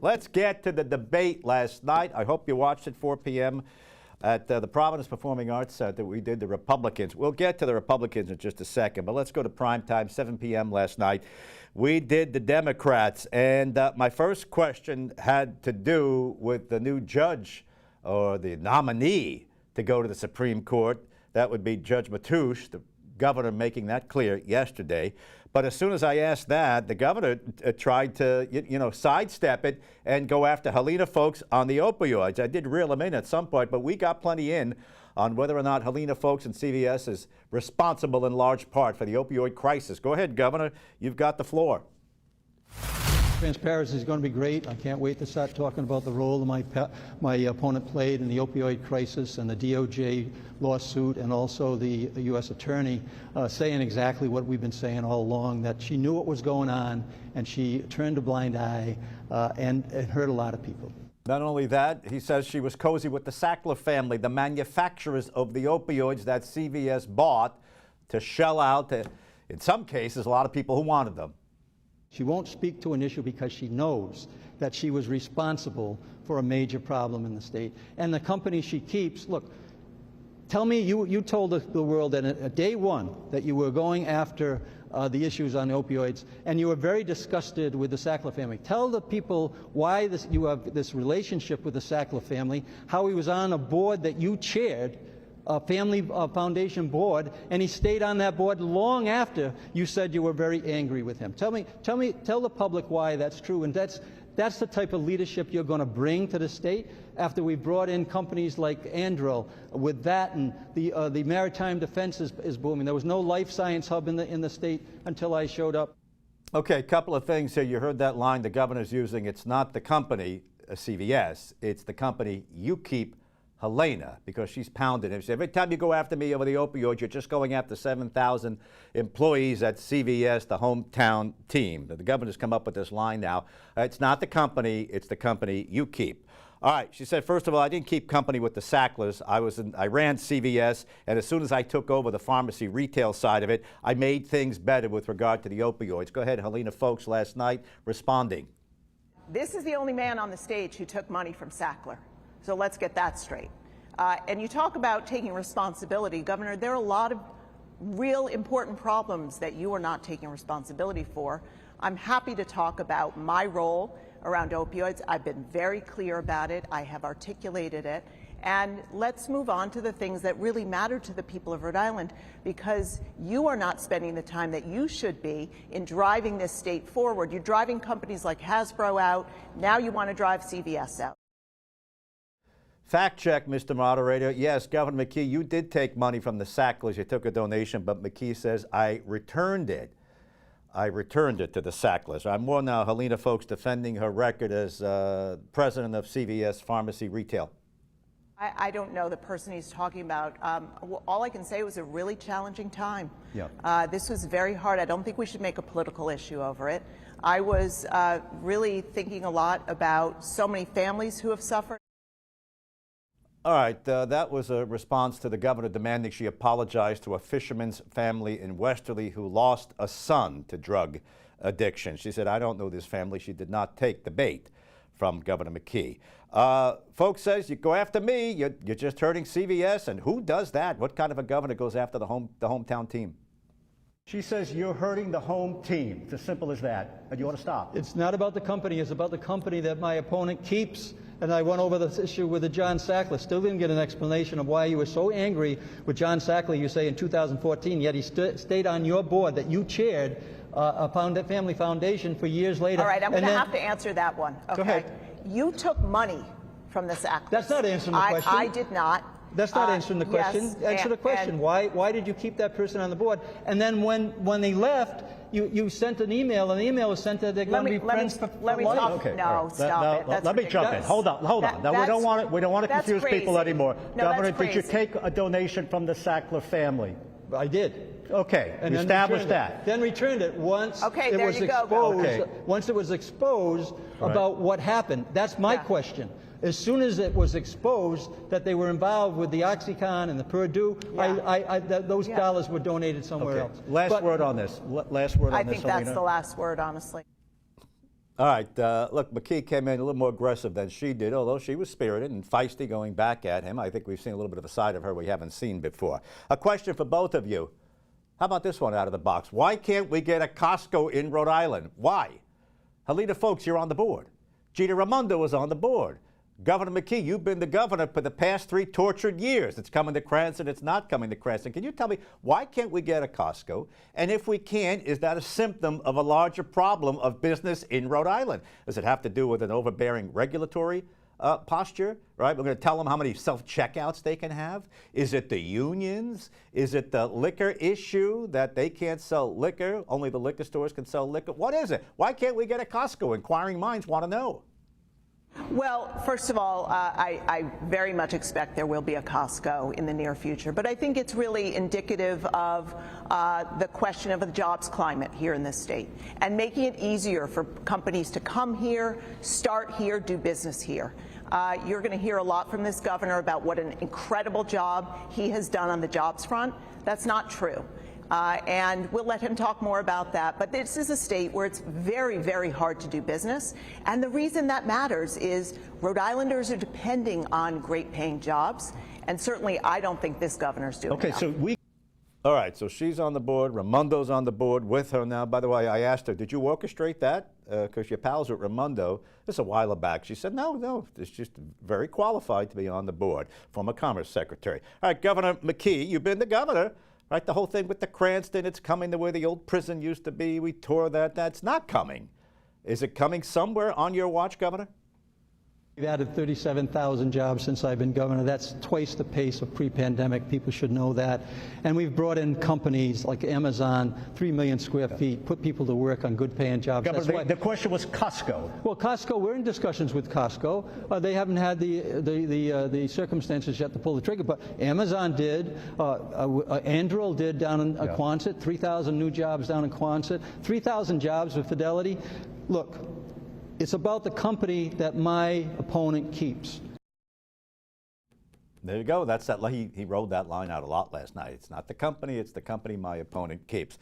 Let's get to the debate last night. I hope you watched it, 4 p.m. at the Providence Performing Arts Center. We did the Republicans. We'll get to the Republicans in just a second, but let's go to prime time, 7 p.m. last night. We did the Democrats, and my first question had to do with the new judge or the nominee to go to the Supreme Court. That would be Judge Matoush, the governor making that clear yesterday. But as soon as I asked that, the governor tried to, sidestep it and go after Helena Foulkes on the opioids. I did reel him in at some point, but we got plenty in on whether or not Helena Foulkes and CVS is responsible in large part for the opioid crisis. Go ahead, Governor. You've got the floor. Transparency is going to be great. I can't wait to start talking about the role my opponent played in the opioid crisis and the DOJ lawsuit, and also the U.S. attorney saying exactly what we've been saying all along, that she knew what was going on and she turned a blind eye and it hurt a lot of people. Not only that, he says she was cozy with the Sackler family, the manufacturers of the opioids that CVS bought to shell out to, in some cases, a lot of people who wanted them. She won't speak to an issue because she knows that she was responsible for a major problem in the state. And the company she keeps, look, tell me, you told the world that at day one that you were going after the issues on opioids, and you were very disgusted with the Sackler family. Tell the people why you have this relationship with the Sackler family, how he was on a board that you chaired, a family foundation board, and he stayed on that board long after you said you were very angry with him. Tell the public why that's true, and that's the type of leadership you're going to bring to the state after we brought in companies like Andrel with that, and the maritime defense is booming. There was no life science hub in the state until I showed up. Okay, a couple of things here. You heard that line the governor's using. It's not the company, CVS, it's the company you keep, Helena, because she's pounding him. She said, every time you go after me over the opioids, you're just going after 7,000 employees at CVS, the hometown team. The governor's come up with this line now. It's not the company, it's the company you keep. All right, she said, first of all, I didn't keep company with the Sacklers. I ran CVS, and as soon as I took over the pharmacy retail side of it, I made things better with regard to the opioids. Go ahead, Helena Foulkes last night responding. This is the only man on the stage who took money from Sackler. So let's get that straight. And you talk about taking responsibility, Governor, there are a lot of real important problems that you are not taking responsibility for. I'm happy to talk about my role around opioids. I've been very clear about it. I have articulated it. And let's move on to the things that really matter to the people of Rhode Island, because you are not spending the time that you should be in driving this state forward. You're driving companies like Hasbro out. Now you want to drive CVS out. Fact check, Mr. Moderator. Yes, Governor McKee, you did take money from the Sacklers. You took a donation, but McKee says, I returned it. I returned it to the Sacklers. I'm more now Helena Foulkes defending her record as president of CVS Pharmacy Retail. I don't know the person he's talking about. All I can say was a really challenging time. Yep. This was very hard. I don't think we should make a political issue over it. I was really thinking a lot about so many families who have suffered. All right, that was a response to the governor demanding she apologize to a fisherman's family in Westerly who lost a son to drug addiction. She said, I don't know this family. She did not take the bait from Governor McKee. Folks says, you go after me, you're just hurting CVS, and who does that? What kind of a governor goes after the hometown team? She says you're hurting the home team. It's as simple as that. And you want to stop. It's not about the company. It's about the company that my opponent keeps. And I went over this issue with John Sackler. Still didn't get an explanation of why you were so angry with John Sackler, you say, in 2014, yet he stayed on your board that you chaired a family foundation for years later. All right, I'm going to have to answer that one. Okay. Go ahead. You took money from the Sacklers. That's not answering the question. I did not. That's not answering the question. Yes, Answer the question. Why did you keep that person on the board? And then when they left, you sent an email, and the email was sent that they're going to be friends for life. Okay, no, right. stop it. That's let me jump in. Hold on. Now, we don't want to confuse people anymore. No, Governor, did you take a donation from the Sackler family? I did. Okay, and you established that. Then returned it once okay, it was exposed. Okay. Once it was exposed about what happened. That's my question. As soon as it was exposed that they were involved with the OxyContin and the Purdue, those dollars were donated somewhere else. Last word on this. Last word on this, I think that's the last word, honestly. All right, look, McKee came in a little more aggressive than she did, although she was spirited and feisty going back at him. I think we've seen a little bit of a side of her we haven't seen before. A question for both of you. How about this one out of the box? Why can't we get a Costco in Rhode Island? Why? Helena Foulkes, you're on the board. Gina Raimondo was on the board. Governor McKee, you've been the governor for the past 3 tortured years. It's coming to Cranston, it's not coming to Cranston. Can you tell me, why can't we get a Costco? And if we can, is that a symptom of a larger problem of business in Rhode Island? Does it have to do with an overbearing regulatory posture, right? We're going to tell them how many self-checkouts they can have. Is it the unions? Is it the liquor issue that they can't sell liquor? Only the liquor stores can sell liquor. What is it? Why can't we get a Costco? Inquiring minds want to know. Well, first of all, I very much expect there will be a Costco in the near future, but I think it's really indicative of the question of the jobs climate here in this state and making it easier for companies to come here, start here, do business here. You're going to hear a lot from this governor about what an incredible job he has done on the jobs front. That's not true. And we'll let him talk more about that. But this is a state where it's very, very hard to do business. And the reason that matters is Rhode Islanders are depending on great paying jobs. And certainly I don't think this governor's doing Okay, enough. so we. All right, so she's on the board. Raimondo's on the board with her now. By the way, I asked her, did you orchestrate that? Because you're pals with Raimondo. This a while back. She said, no, it's just very qualified to be on the board. Former Commerce Secretary. All right, Governor McKee, you've been the governor. Right, the whole thing with the Cranston, it's coming to where the old prison used to be. We tore that. That's not coming. Is it coming somewhere on your watch, Governor? We've added 37,000 jobs since I've been governor. That's twice the pace of pre-pandemic. People should know that. And we've brought in companies like Amazon, 3 million square feet, put people to work on good paying jobs. Governor, the question was Costco. Well, Costco, we're in discussions with Costco. They haven't had the circumstances yet to pull the trigger, but Amazon did. Anduril did down in Quonset, 3,000 new jobs down in Quonset, 3,000 jobs with Fidelity. Look, it's about the company that my opponent keeps. There you go. That's that. He rolled that line out a lot last night. It's not the company, it's the company my opponent keeps.